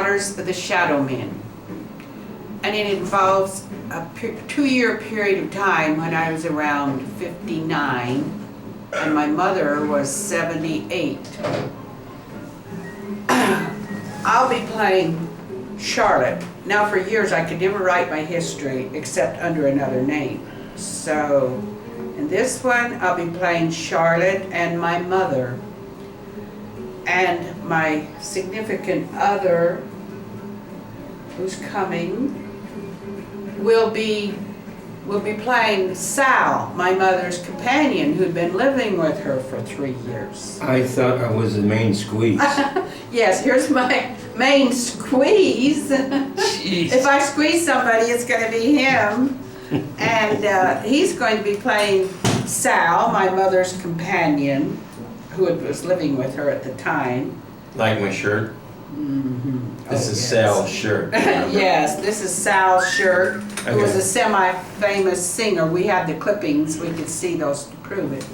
memoirs, The Shadow Men. And it involves a 2-year period of time when I was around 59 and my mother was 78. I'll be playing Charlotte. Now for years I could never write my history except under another name. So in this one I'll be playing Charlotte and my mother. And my significant other, who's coming, will be playing Sal, my mother's companion, who'd been living with her for 3 years. I thought I was the main squeeze. Yes, here's my main squeeze. If I squeeze somebody, it's going to be him. And he's going to be playing Sal, my mother's companion, who was living with her at the time. Like my shirt? Mm-hmm. This is Sal's shirt. Yes, this is Sal's shirt, who was a semi-famous singer. We had the clippings, we could see those to prove it.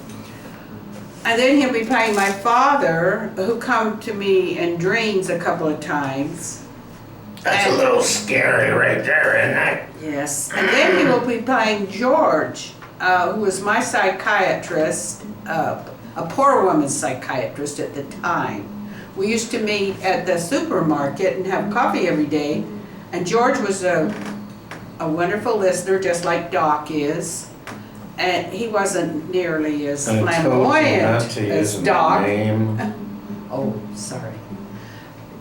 And then he'll be playing my father, who come to me in dreams a couple of times. That's a little scary right there, isn't it? Yes, and then he will be playing George, who was my psychiatrist, a poor woman's psychiatrist at the time. We used to meet at the supermarket and have coffee every day, and George was a wonderful listener, just like Doc is, and he wasn't nearly as flamboyant as Doc. Oh, sorry.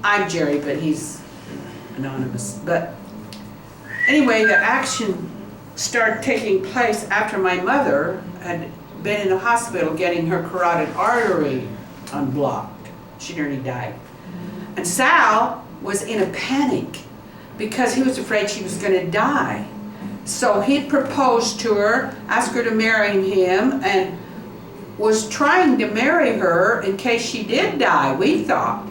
I'm Gerry, but he's anonymous. But anyway, the action started taking place after my mother had been in the hospital getting her carotid artery unblocked. She nearly died. And Sal was in a panic because he was afraid she was going to die. So he proposed to her, asked her to marry him, and was trying to marry her in case she did die, we thought.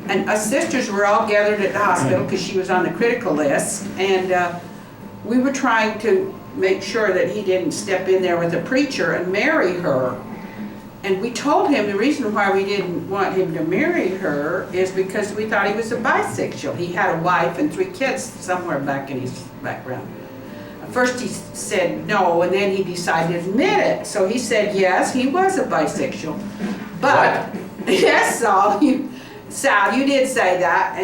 And us sisters were all gathered at the hospital because she was on the critical list, and we were trying to make sure that he didn't step in there with a preacher and marry her. And we told him the reason why we didn't want him to marry her is because we thought he was a bisexual. He had a wife and 3 kids somewhere back in his background. At first he said no, and then he decided to admit it. So he said yes, he was a bisexual. But, yes, Sal, you did say that,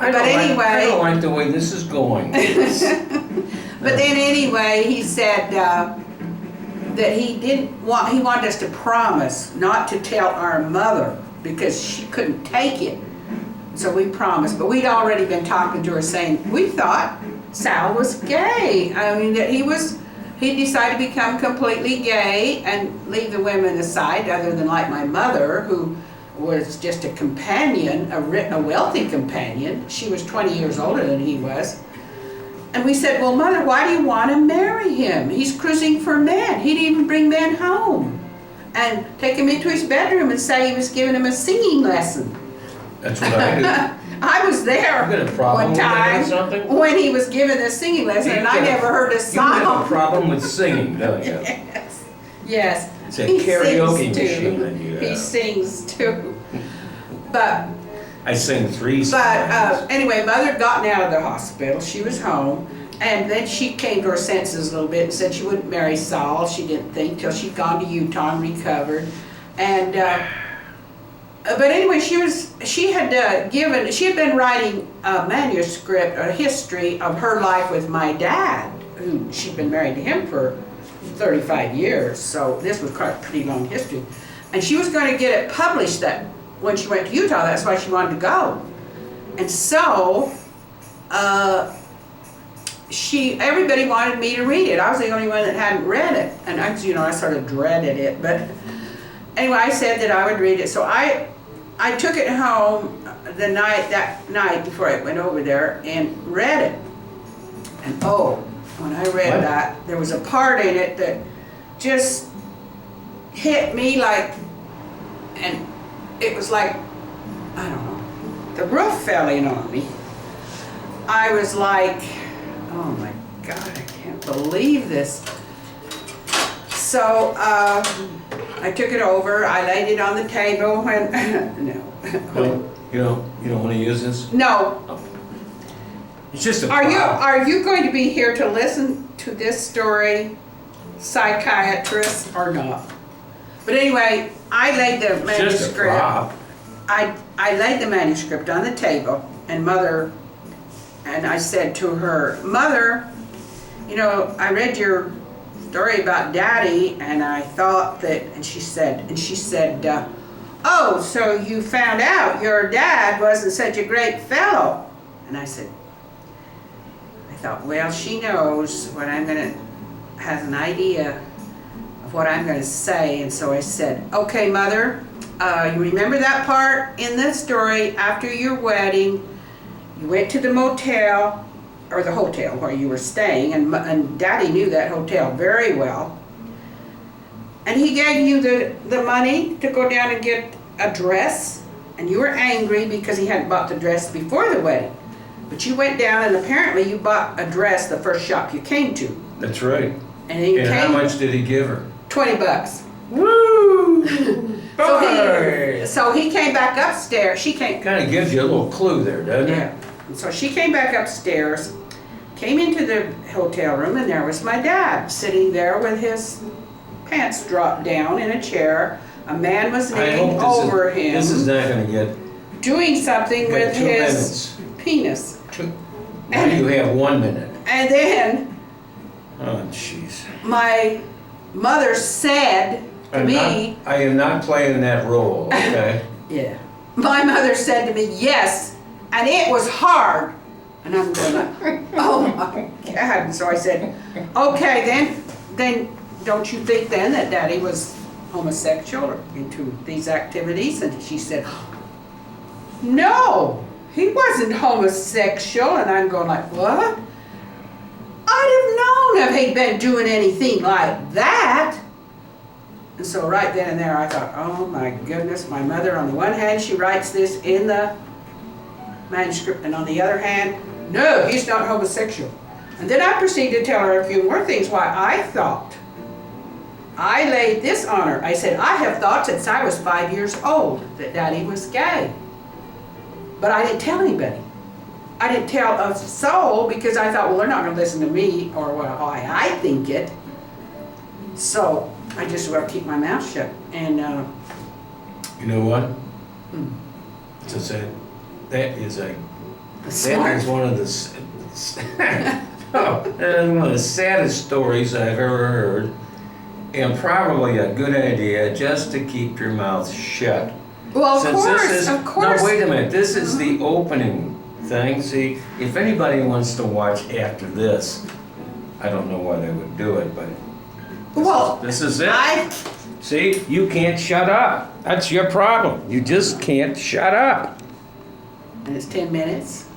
I don't like the way this is going. But then anyway, he said that he wanted us to promise not to tell our mother because she couldn't take it. So we promised, but we'd already been talking to her saying, we thought Sal was gay. I mean, that he decided to become completely gay and leave the women aside, other than like my mother, who was just a companion, a wealthy companion. She was 20 years older than he was. And we said, well, Mother, why do you want to marry him? He's cruising for men. He'd even bring men home and take him into his bedroom and say he was giving him a singing lesson. That's what I do. I was there one time when he was giving a singing lesson, and I never heard a song. You have a problem with singing, don't you? Yes. Yes. It's a karaoke machine that you have. He sings too. But I sing 3 songs. But anyway, Mother had gotten out of the hospital. She was home. And then she came to her senses a little bit and said she wouldn't marry Saul. She didn't think, till she'd gone to Utah and recovered. And but anyway, she had been writing a manuscript, a history of her life with my dad, who she'd been married to him for 35 years. So this was quite a pretty long history. And she was going to get it published that when she went to Utah. That's why she wanted to go. And so everybody wanted me to read it. I was the only one that hadn't read it, and I sort of dreaded it. But anyway, I said that I would read it. So I took it home that night before I went over there and read it. And when I read that, there was a part in it that just hit me like, and it was like, I don't know, the roof fell in on me. I was like, oh my God, I can't believe this. So I took it over, I laid it on the table when, no. No, you don't want to use this? No. It's just a Are prop. you going to be here to listen to this story, psychiatrist, or not? But anyway, I laid the It's just a manuscript. prop. I laid the manuscript on the table, and Mother, and I said to her, Mother, you know, I read your story about Daddy, and I thought that, and she said, oh, so you found out your dad wasn't such a great fellow. And I thought, well, she knows what has an idea of what I'm gonna say, and so I said, okay, Mother, you remember that part in the story after your wedding, you went to the motel, or the hotel where you were staying, and Daddy knew that hotel very well, and he gave you the money to go down and get a dress, and you were angry because he hadn't bought the dress before the wedding. But you went down and apparently you bought a dress the first shop you came to. That's right. And then you And came, how much did he give her? $20. Woo! So he came back upstairs. She came. Kind of gives you a little clue there, doesn't it? Yeah. And so she came back upstairs, came into the hotel room, and there was my dad sitting there with his pants dropped down in a chair. A man was I kneeling hope over him, this is not going to get doing something got with 2 his minutes. penis. Now you have 1 minute. And then Oh, jeez. my mother said to me, I am not playing that role, okay? yeah. My mother said to me, yes, and it was hard. And I'm going like, oh my God. And so I said, okay, then don't you think then that Daddy was homosexual or into these activities? And she said, no, he wasn't homosexual. And I'm going like, what? I'd have known if he'd been doing anything like that. And so right then and there I thought, oh my goodness, my mother on the one hand, she writes this in the manuscript, and on the other hand, no, he's not homosexual. And then I proceeded to tell her a few more things why I thought. I laid this on her. I said, I have thought since I was 5 years old that Daddy was gay. But I didn't tell anybody. I didn't tell a soul because I thought, well, they're not going to listen to me or why I think it. So I just will keep my mouth shut. And You know what? Hmm. To say that is one of the that is one of the saddest stories I've ever heard, and probably a good idea just to keep your mouth shut. well, Since of course. No, wait a minute. This is the opening thing. See, if anybody wants to watch after this, I don't know why they would do it, but this is it. See, you can't shut up. That's your problem. You just can't shut up. And it's 10 minutes.